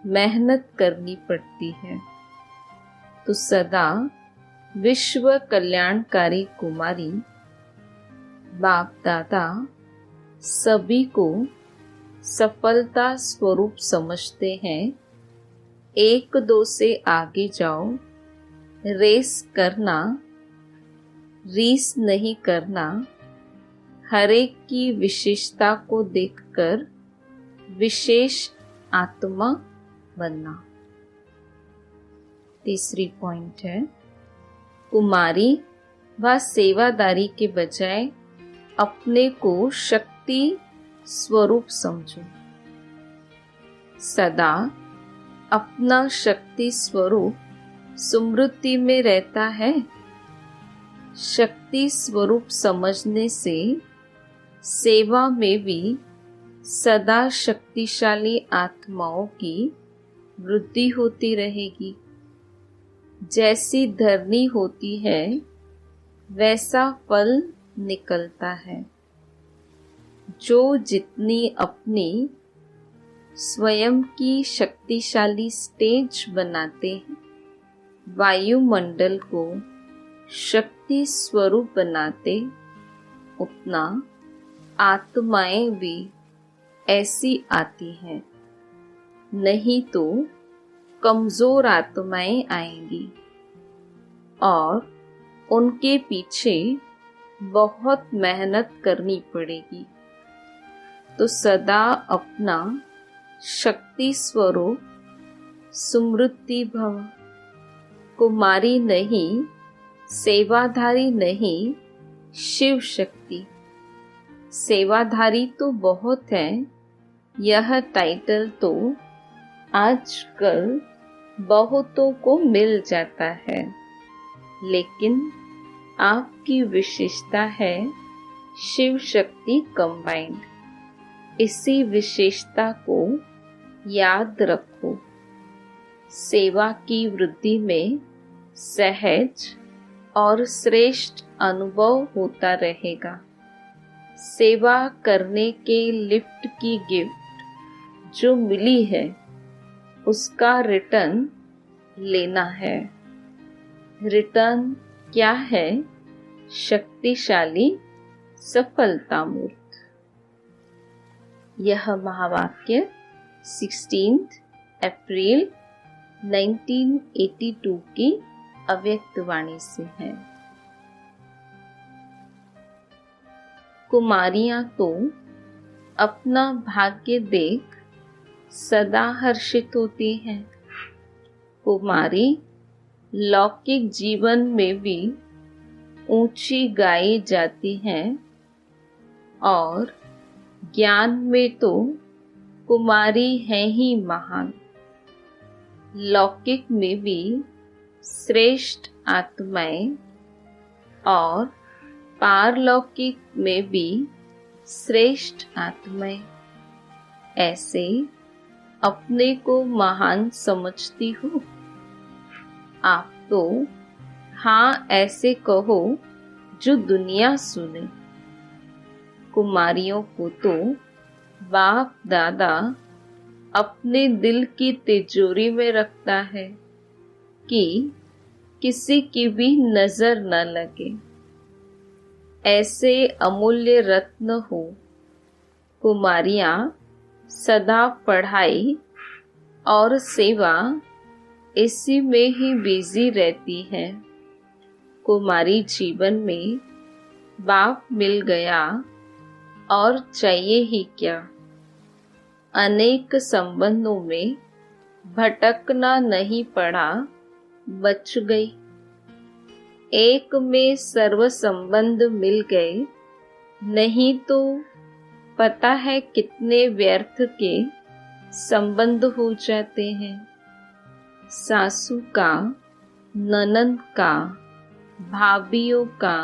मेहनत करनी पड़ती है। तो सदा विश्व कल्याणकारी कुमारी बाप दादा सभी को सफलता स्वरूप समझते हैं। एक दो से आगे जाओ, रेस करना, रीस नहीं करना। हर एक की विशेषता को देखकर विशेष आत्मा बनना। तीसरी पॉइंट है, कुमारी व सेवादारी के बजाय अपने को शक्ति स्वरूप समझो। सदा अपना शक्ति स्वरूप स्मृति में रहता है। शक्ति स्वरूप समझने से सेवा में भी सदा शक्तिशाली आत्माओं की वृद्धि होती रहेगी। जैसी धरनी होती है वैसा फल निकलता है। जो जितनी अपनी स्वयं की शक्तिशाली स्टेज बनाते हैं, वायुमंडल को शक्ति स्वरूप बनाते, उतना आत्माएं भी ऐसी आती हैं। नहीं तो कमजोर आत्माएं आएंगी और उनके पीछे बहुत मेहनत करनी पड़ेगी। तो सदा अपना शक्ति स्वरूप स्मृति भव। कुमारी नहीं, सेवाधारी नहीं, शिव शक्ति। सेवाधारी तो बहुत है, यह टाइटल तो आजकल बहुतों को मिल जाता है, लेकिन आपकी विशेषता है शिव शक्ति कंबाइंड। इसी विशेषता को याद रखो। सेवा की वृद्धि में सहज और श्रेष्ठ अनुभव होता रहेगा। सेवा करने के लिफ्ट की गिफ्ट जो मिली है उसका रिटर्न लेना है। रिटर्न क्या है? शक्तिशाली सफलता मूर्त। यह महावाक्य 16 अप्रैल 1982 की अव्यक्त वाणी से है। कुमारियां तो अपना भाग्य देख सदा हर्षित होती हैं। कुमारी लौकिक जीवन में भी ऊंची गाई जाती हैं और ज्ञान में तो कुमारी है ही महान। लौकिक में भी श्रेष्ठ आत्माएं और पारलौकिक में भी श्रेष्ठ आत्माएं। ऐसे अपने को महान समझती हो? आप तो हाँ ऐसे कहो जो दुनिया सुने। कुमारियों को तो बाप दादा अपने दिल की तिजोरी में रखता है कि किसी की भी नजर न लगे। ऐसे अमूल्य रत्न हो। कुमारियां सदा पढ़ाई और सेवा इसी में ही बिजी रहती हैं। कुमारी जीवन में बाप मिल गया और चाहिए ही क्या। अनेक संबंधों में भटकना नहीं पड़ा, बच गई। एक में सर्व संबंध मिल गए, नहीं तो पता है कितने व्यर्थ के संबंध हो जाते हैं। सासू का, ननद का, भाभीओं का,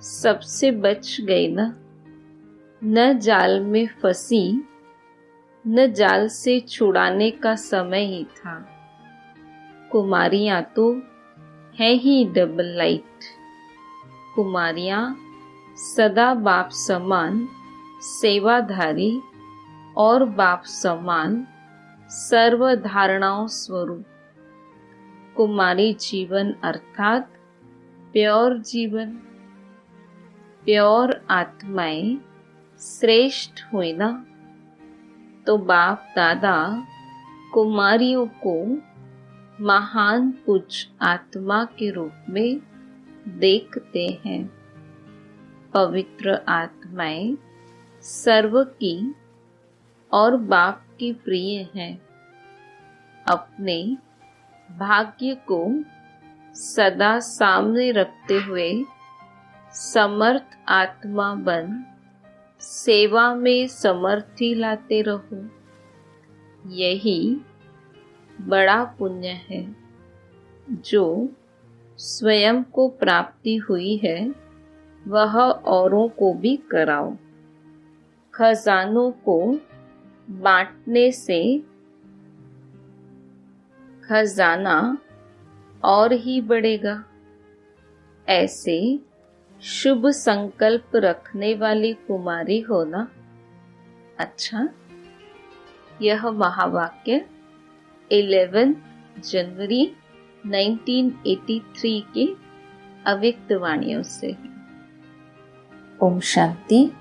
सबसे बच गई ना। न जाल में फंसी, न जाल से छुड़ाने का समय ही था। कुमारियां तो है ही डबल लाइट। कुमारियां सदा बाप समान सेवाधारी और बाप समान सर्व धारणाओं स्वरूप। कुमारी जीवन अर्थात प्योर जीवन। प्योर आत्माएं श्रेष्ठ हुई ना, तो बाप दादा कुमारियों को महान पूज्य आत्मा के रूप में देखते हैं। पवित्र आत्माएं सर्व की और बाप की प्रिय हैं। अपने भाग्य को सदा सामने रखते हुए समर्थ आत्मा बन सेवा में समर्थी लाते रहो। यही बड़ा पुण्य है जो स्वयं को प्राप्ति हुई है, वह औरों को भी कराओ। खजानों को बांटने से खजाना और ही बढ़ेगा। ऐसे शुभ संकल्प रखने वाली कुमारी हो ना। अच्छा, यह महावाक्य 11 जनवरी 1983 की अव्यक्त वाणियों से है। ओम शांति।